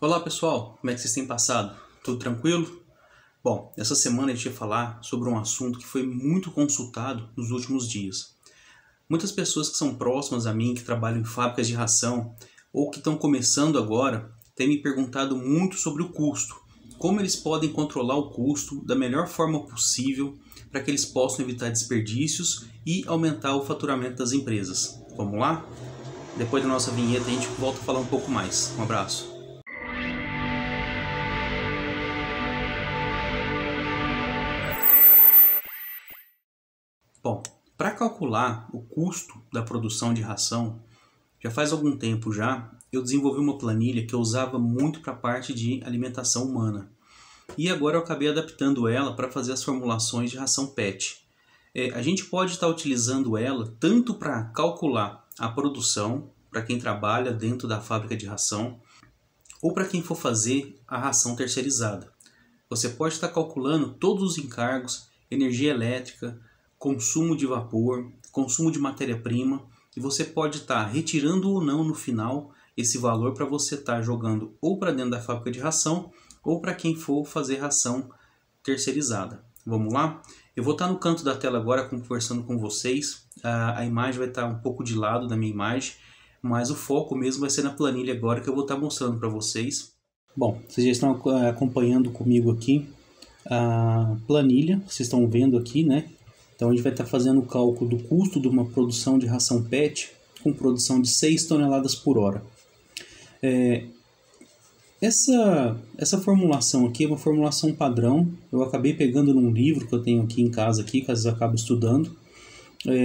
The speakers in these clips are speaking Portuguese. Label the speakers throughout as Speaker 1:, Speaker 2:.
Speaker 1: Olá pessoal, como é que vocês têm passado? Tudo tranquilo? Bom, essa semana a gente vai falar sobre um assunto que foi muito consultado nos últimos dias. Muitas pessoas que são próximas a mim, que trabalham em fábricas de ração ou que estão começando agora, têm me perguntado muito sobre o custo. Como eles podem controlar o custo da melhor forma possível para que eles possam evitar desperdícios e aumentar o faturamento das empresas. Vamos lá? Depois da nossa vinheta a gente volta a falar um pouco mais. Um abraço. Bom, para calcular o custo da produção de ração, já faz algum tempo já, eu desenvolvi uma planilha que eu usava muito para a parte de alimentação humana. E agora eu acabei adaptando ela para fazer as formulações de ração PET. A gente pode estar utilizando ela tanto para calcular a produção, para quem trabalha dentro da fábrica de ração, ou para quem for fazer a ração terceirizada. Você pode estar calculando todos os encargos, energia elétrica, consumo de vapor, consumo de matéria-prima, e você pode estar retirando ou não no final esse valor para você estar jogando ou para dentro da fábrica de ração ou para quem for fazer ração terceirizada. Vamos lá? Eu vou estar no canto da tela agora conversando com vocês. A imagem vai estar um pouco de lado da minha imagem, mas o foco mesmo vai ser na planilha agora que eu vou estar mostrando para vocês. Bom, vocês já estão acompanhando comigo aqui a planilha, vocês estão vendo aqui, né? Então a gente vai estar fazendo o cálculo do custo de uma produção de ração PET com produção de 6 toneladas por hora. Essa formulação aqui é uma formulação padrão. Eu acabei pegando num livro que eu tenho aqui em casa, aqui, que às vezes eu acabo estudando.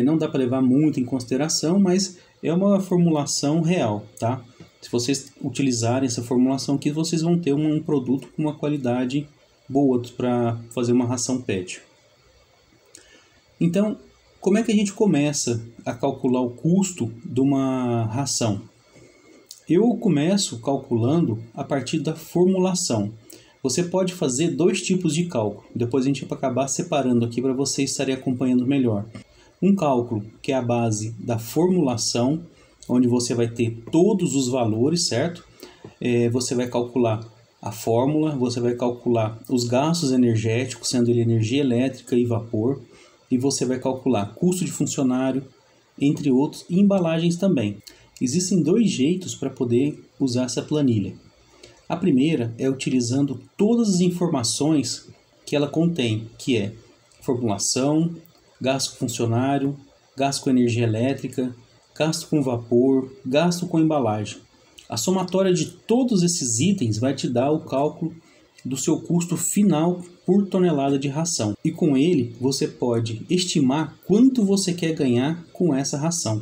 Speaker 1: Não dá para levar muito em consideração, mas é uma formulação real, tá? Se vocês utilizarem essa formulação aqui, vocês vão ter um produto com uma qualidade boa para fazer uma ração PET. Então, como é que a gente começa a calcular o custo de uma ração? Eu começo calculando a partir da formulação. Você pode fazer dois tipos de cálculo. Depois a gente vai acabar separando aqui para vocês estarem acompanhando melhor. Um cálculo que é a base da formulação, onde você vai ter todos os valores, certo? Você vai calcular a fórmula, você vai calcular os gastos energéticos, sendo ele energia elétrica e vapor. E você vai calcular custo de funcionário, entre outros, e embalagens também. Existem dois jeitos para poder usar essa planilha. A primeira é utilizando todas as informações que ela contém, que é formulação, gasto com funcionário, gasto com energia elétrica, gasto com vapor, gasto com embalagem. A somatória de todos esses itens vai te dar o cálculo do seu custo final por tonelada de ração. E com ele, você pode estimar quanto você quer ganhar com essa ração.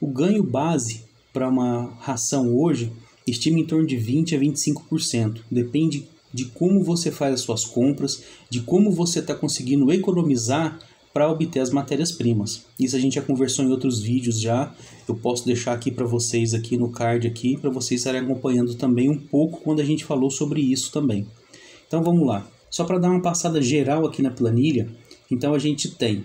Speaker 1: O ganho base para uma ração hoje estima em torno de 20% a 25%. Depende de como você faz as suas compras, de como você está conseguindo economizar para obter as matérias-primas. Isso a gente já conversou em outros vídeos já. Eu posso deixar aqui para vocês aqui no card aqui para vocês estarem acompanhando também um pouco quando a gente falou sobre isso também. Então vamos lá. Só para dar uma passada geral aqui na planilha, então a gente tem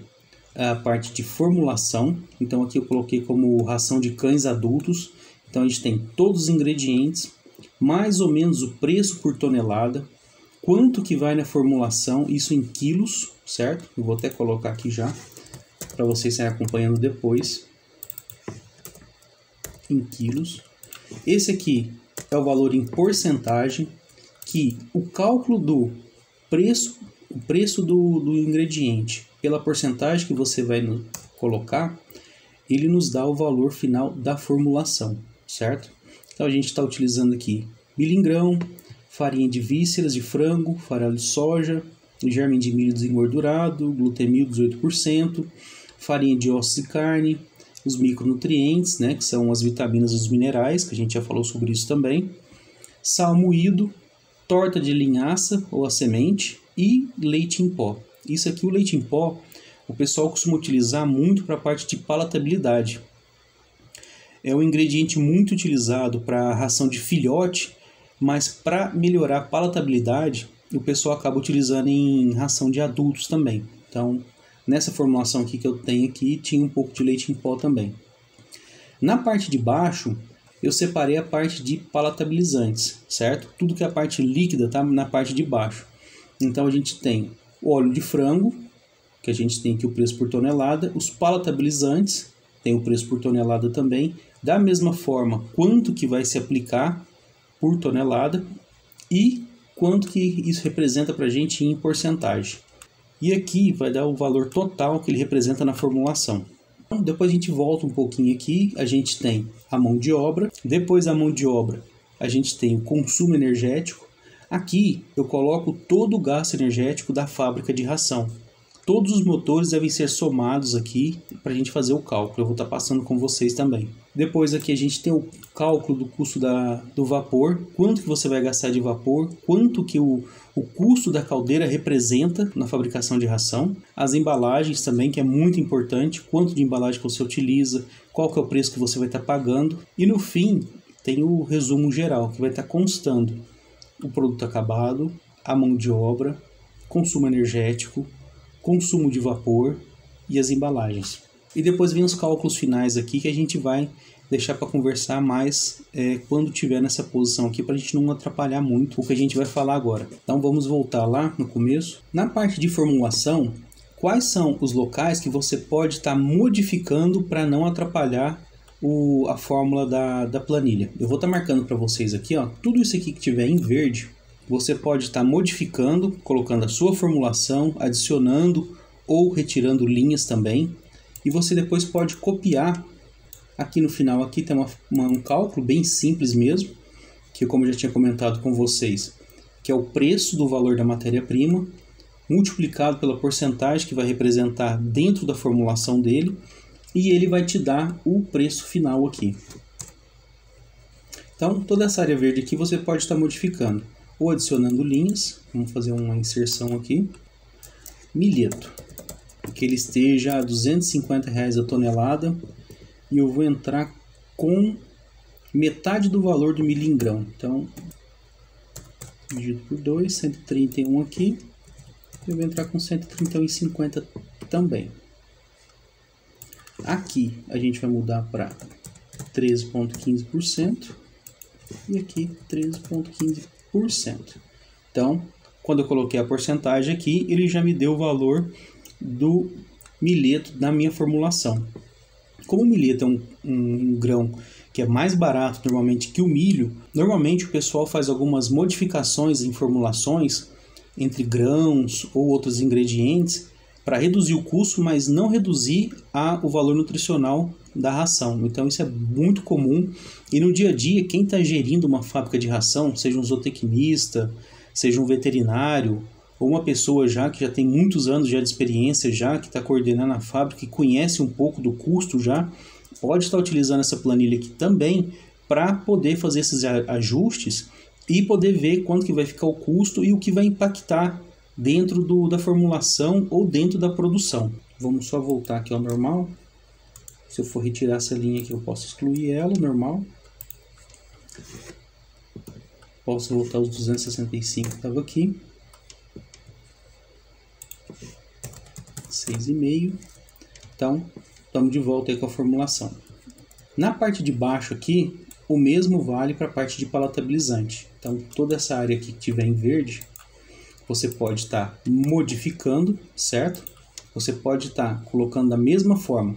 Speaker 1: a parte de formulação. Então aqui eu coloquei como ração de cães adultos. Então a gente tem todos os ingredientes, mais ou menos o preço por tonelada, quanto que vai na formulação, isso em quilos, certo? Eu vou até colocar aqui já, para vocês estarem acompanhando depois, em quilos. Esse aqui é o valor em porcentagem, que o cálculo do preço do ingrediente pela porcentagem que você vai colocar, ele nos dá o valor final da formulação, certo? Então a gente está utilizando aqui milho em grão, farinha de vísceras de frango, farelo de soja, germe de milho desengordurado, glutemil 18%, farinha de ossos e carne, os micronutrientes, né, que são as vitaminas e os minerais, que a gente já falou sobre isso também, sal moído, torta de linhaça ou a semente e leite em pó. Isso aqui, o leite em pó, o pessoal costuma utilizar muito para a parte de palatabilidade. É um ingrediente muito utilizado para ração de filhote, mas para melhorar a palatabilidade, o pessoal acaba utilizando em ração de adultos também. Então, nessa formulação aqui que eu tenho aqui, tinha um pouco de leite em pó também. Na parte de baixo, eu separei a parte de palatabilizantes, certo? Tudo que é a parte líquida está na parte de baixo. Então a gente tem o óleo de frango, que a gente tem aqui o preço por tonelada, os palatabilizantes, tem o preço por tonelada também, da mesma forma quanto que vai se aplicar por tonelada e quanto que isso representa para a gente em porcentagem. E aqui vai dar o valor total que ele representa na formulação. Então, depois a gente volta um pouquinho aqui, a gente tem a mão de obra, depois da mão de obra a gente tem o consumo energético. Aqui eu coloco todo o gasto energético da fábrica de ração. Todos os motores devem ser somados aqui para a gente fazer o cálculo. Eu vou estar passando com vocês também. Depois aqui a gente tem o cálculo do custo do vapor. Quanto que você vai gastar de vapor. Quanto que o custo da caldeira representa na fabricação de ração. As embalagens também, que é muito importante. Quanto de embalagem que você utiliza. Qual que é o preço que você vai estar pagando. E no fim tem o resumo geral, que vai estar constando o produto acabado, a mão de obra, consumo energético, consumo de vapor e as embalagens. E depois vem os cálculos finais aqui que a gente vai deixar para conversar mais quando tiver nessa posição aqui, para a gente não atrapalhar muito o que a gente vai falar agora. Então vamos voltar lá no começo. Na parte de formulação, quais são os locais que você pode estar modificando para não atrapalhar a fórmula da planilha? Eu vou estar marcando para vocês aqui, ó, tudo isso aqui que tiver em verde, você pode estar modificando, colocando a sua formulação, adicionando ou retirando linhas também. E você depois pode copiar. Aqui no final aqui tem um cálculo bem simples mesmo, que como eu já tinha comentado com vocês, que é o preço do valor da matéria-prima, multiplicado pela porcentagem que vai representar dentro da formulação dele, e ele vai te dar o preço final aqui. Então toda essa área verde aqui você pode estar modificando, ou adicionando linhas. Vamos fazer uma inserção aqui. Milheto, que ele esteja a R$250 a tonelada, e eu vou entrar com metade do valor do milho em grão. Então, dividido por 2, 131 aqui, eu vou entrar com 131,50 também. Aqui a gente vai mudar para 13,15% e aqui 13,15%. Então, quando eu coloquei a porcentagem aqui, ele já me deu o valor do milheto na minha formulação. Como o milheto é um grão que é mais barato normalmente que o milho, normalmente o pessoal faz algumas modificações em formulações entre grãos ou outros ingredientes para reduzir o custo, mas não reduzir o valor nutricional da ração. Então isso é muito comum, e no dia a dia quem está gerindo uma fábrica de ração, seja um zootecnista, seja um veterinário, ou uma pessoa que já tem muitos anos de experiência, que está coordenando a fábrica e conhece um pouco do custo pode estar utilizando essa planilha aqui também para poder fazer esses ajustes e poder ver quanto que vai ficar o custo e o que vai impactar dentro da formulação ou dentro da produção. Vamos só voltar aqui ao normal. Se eu for retirar essa linha aqui, eu posso excluir ela, normal. Posso voltar aos 265 que estava aqui. 6,5. Então, estamos de volta aí com a formulação. Na parte de baixo aqui, o mesmo vale para a parte de palatabilizante. Então, toda essa área aqui que tiver em verde, você pode estar modificando, certo? Você pode estar colocando da mesma forma,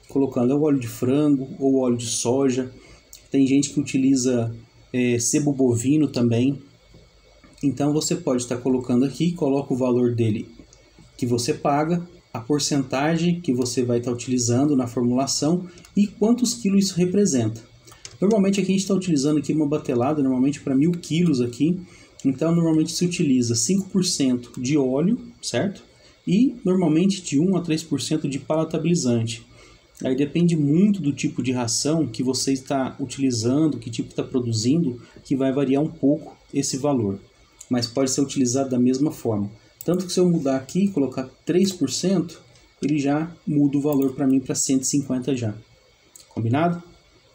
Speaker 1: colocando o óleo de frango ou óleo de soja. Tem gente que utiliza sebo bovino também. Então, você pode estar colocando aqui, coloca o valor dele que você paga, a porcentagem que você vai estar utilizando na formulação e quantos quilos isso representa. Normalmente aqui a gente está utilizando aqui uma batelada, normalmente para 1000 quilos aqui. Então normalmente se utiliza 5% de óleo, certo? E normalmente de 1 a 3% de palatabilizante. Aí depende muito do tipo de ração que você está utilizando, que tipo está produzindo, que vai variar um pouco esse valor. Mas pode ser utilizado da mesma forma. Tanto que se eu mudar aqui e colocar 3%, ele já muda o valor para mim para 150 já. Combinado?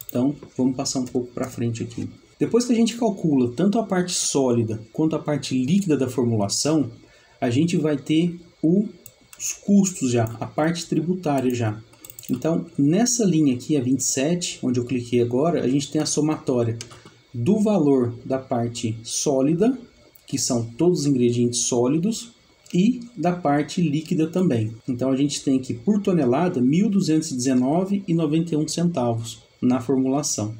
Speaker 1: Então, vamos passar um pouco para frente aqui. Depois que a gente calcula tanto a parte sólida quanto a parte líquida da formulação, a gente vai ter os custos já, a parte tributária já. Então, nessa linha aqui, a 27, onde eu cliquei agora, a gente tem a somatória do valor da parte sólida, que são todos os ingredientes sólidos, e da parte líquida também. Então, a gente tem aqui, por tonelada, R$ 1.219,91 na formulação.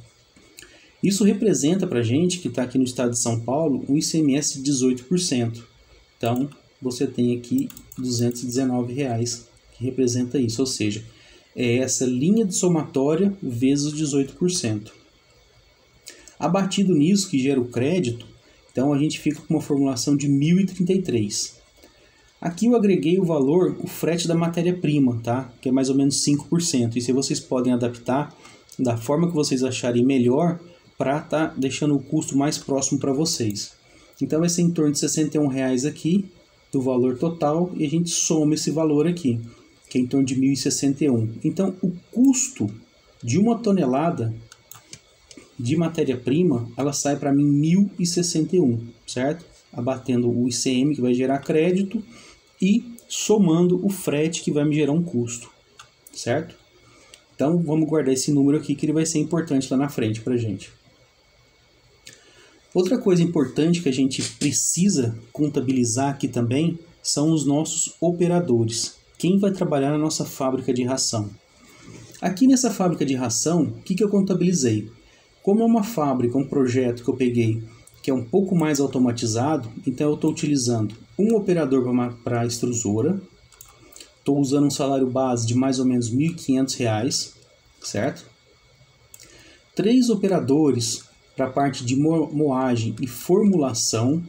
Speaker 1: Isso representa para a gente, que está aqui no estado de São Paulo, um ICMS de 18%. Então, você tem aqui R$ 219 que representa isso, ou seja, é essa linha de somatória vezes 18%. Abatido nisso, que gera o crédito, então a gente fica com uma formulação de 1.033. Aqui eu agreguei o valor, o frete da matéria-prima, tá? Que é mais ou menos 5%. Isso aí vocês podem adaptar da forma que vocês acharem melhor para estar deixando o custo mais próximo para vocês. Então vai ser em torno de R$ 61,00 aqui, do valor total, e a gente soma esse valor aqui, que é em torno de 1.061. Então o custo de uma tonelada de matéria-prima, ela sai para mim 1.061, certo? Abatendo o ICM, que vai gerar crédito, e somando o frete, que vai me gerar um custo, certo? Então vamos guardar esse número aqui, que ele vai ser importante lá na frente para a gente. Outra coisa importante que a gente precisa contabilizar aqui também são os nossos operadores. Quem vai trabalhar na nossa fábrica de ração? Aqui nessa fábrica de ração, o que eu contabilizei? Como é uma fábrica, um projeto que eu peguei que é um pouco mais automatizado, então eu estou utilizando um operador para a extrusora, estou usando um salário base de mais ou menos R$ 1.500, certo? 3 operadores para a parte de moagem e formulação,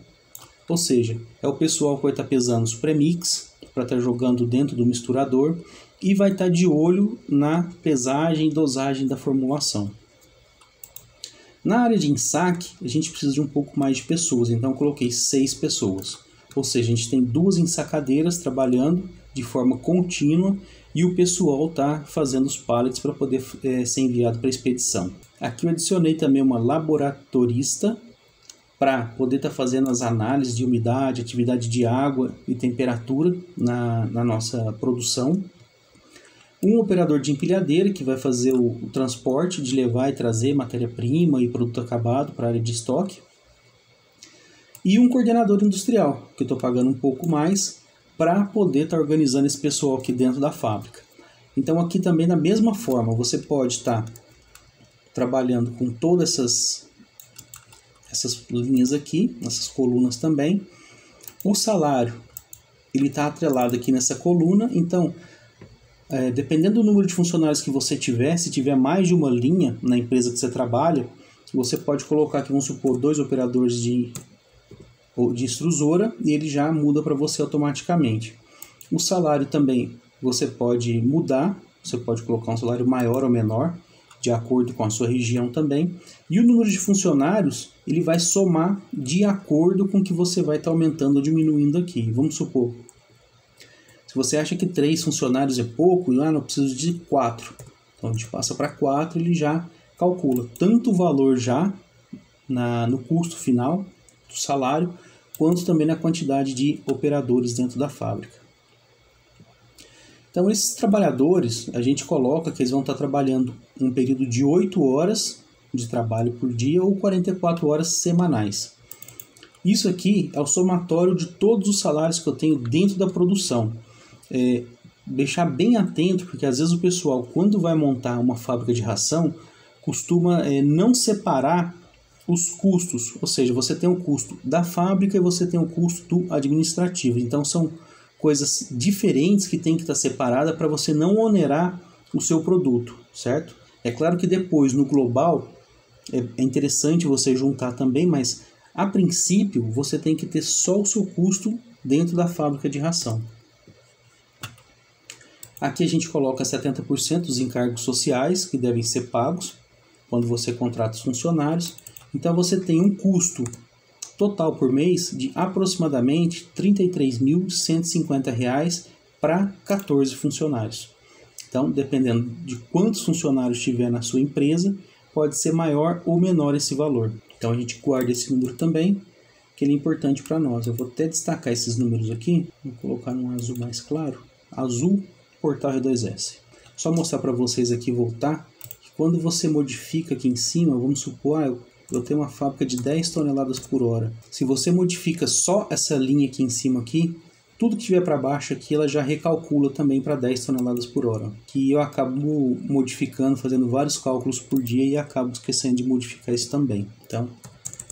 Speaker 1: ou seja, é o pessoal que vai estar pesando os premix, para estar jogando dentro do misturador, e vai estar de olho na pesagem e dosagem da formulação. Na área de ensaque, a gente precisa de um pouco mais de pessoas, então eu coloquei 6 pessoas. Ou seja, a gente tem 2 ensacadeiras trabalhando de forma contínua e o pessoal está fazendo os pallets para poder ser enviado para a expedição. Aqui eu adicionei também uma laboratorista para poder estar fazendo as análises de umidade, atividade de água e temperatura na nossa produção. Um operador de empilhadeira que vai fazer o transporte de levar e trazer matéria-prima e produto acabado para a área de estoque. E um coordenador industrial, que eu estou pagando um pouco mais para poder estar organizando esse pessoal aqui dentro da fábrica. Então aqui também da mesma forma, você pode estar trabalhando com todas essas linhas aqui, essas colunas também. O salário, ele está atrelado aqui nessa coluna, então dependendo do número de funcionários que você tiver, se tiver mais de uma linha na empresa que você trabalha, você pode colocar aqui, vamos supor, 2 operadores de extrusora e ele já muda para você automaticamente. O salário também você pode mudar, você pode colocar um salário maior ou menor, de acordo com a sua região também. E o número de funcionários, ele vai somar de acordo com o que você vai estar aumentando ou diminuindo aqui. Vamos supor, se você acha que 3 funcionários é pouco, não preciso de 4. Então a gente passa para 4, ele já calcula tanto o valor já no custo final do salário, quanto também na quantidade de operadores dentro da fábrica. Então esses trabalhadores, a gente coloca que eles vão estar trabalhando um período de 8 horas de trabalho por dia ou 44 horas semanais. Isso aqui é o somatório de todos os salários que eu tenho dentro da produção. Deixar bem atento, porque às vezes o pessoal, quando vai montar uma fábrica de ração, costuma não separar os custos, ou seja, você tem o custo da fábrica e você tem o custo do administrativo. Então são coisas diferentes que tem que estar separada para você não onerar o seu produto, certo? É claro que depois no global é interessante você juntar também, mas a princípio você tem que ter só o seu custo dentro da fábrica de ração. Aqui a gente coloca 70% dos encargos sociais que devem ser pagos quando você contrata os funcionários. Então você tem um custo total por mês de aproximadamente R$ 33.150 para 14 funcionários. Então, dependendo de quantos funcionários tiver na sua empresa, pode ser maior ou menor esse valor. Então a gente guarda esse número também, que ele é importante para nós. Eu vou até destacar esses números aqui, vou colocar num azul mais claro. Azul, Portal R2S. Só mostrar para vocês aqui, voltar, que quando você modifica aqui em cima, vamos supor, eu tenho uma fábrica de 10 toneladas por hora. Se você modifica só essa linha aqui em cima aqui, tudo que tiver para baixo aqui, ela já recalcula também para 10 toneladas por hora. Que eu acabo modificando, fazendo vários cálculos por dia e acabo esquecendo de modificar isso também. Então,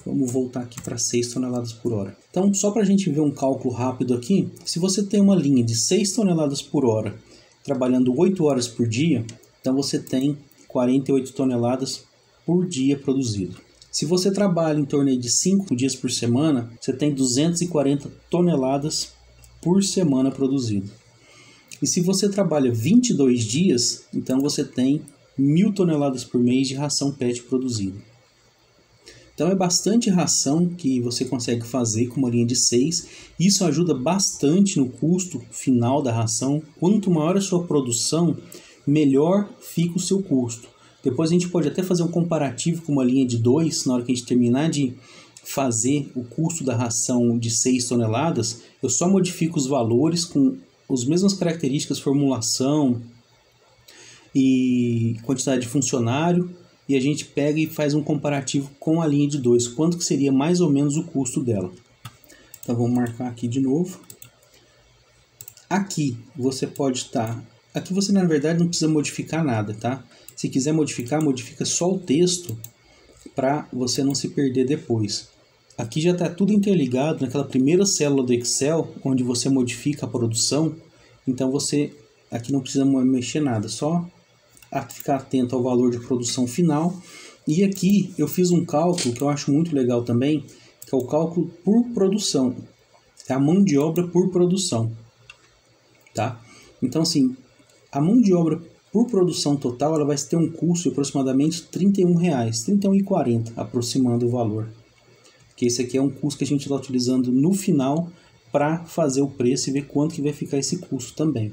Speaker 1: vamos voltar aqui para 6 toneladas por hora. Então, só para a gente ver um cálculo rápido aqui, se você tem uma linha de 6 toneladas por hora, trabalhando 8 horas por dia, então você tem 48 toneladas por dia produzido. Se você trabalha em torno de 5 dias por semana, você tem 240 toneladas por semana produzido. E se você trabalha 22 dias, então você tem 1.000 toneladas por mês de ração PET produzida. Então é bastante ração que você consegue fazer com uma linha de 6. Isso ajuda bastante no custo final da ração. Quanto maior a sua produção, melhor fica o seu custo. Depois a gente pode até fazer um comparativo com uma linha de 2, na hora que a gente terminar de fazer o custo da ração de 6 toneladas, eu só modifico os valores com as mesmas características, formulação e quantidade de funcionário, e a gente pega e faz um comparativo com a linha de 2, quanto que seria mais ou menos o custo dela. Então vamos marcar aqui de novo. Aqui você pode estar... Aqui você na verdade não precisa modificar nada, tá? Se quiser modificar, modifica só o texto para você não se perder depois. Aqui já está tudo interligado naquela primeira célula do Excel, onde você modifica a produção. Então você aqui não precisa mexer nada, só ficar atento ao valor de produção final. E aqui eu fiz um cálculo que eu acho muito legal também, que é o cálculo por produção. É a mão de obra por produção. Tá? Então assim, a mão de obra por produção total ela vai ter um custo de aproximadamente R$ 31,00, R$ 31,40, aproximando o valor. Porque esse aqui é um custo que a gente está utilizando no final para fazer o preço e ver quanto que vai ficar esse custo também.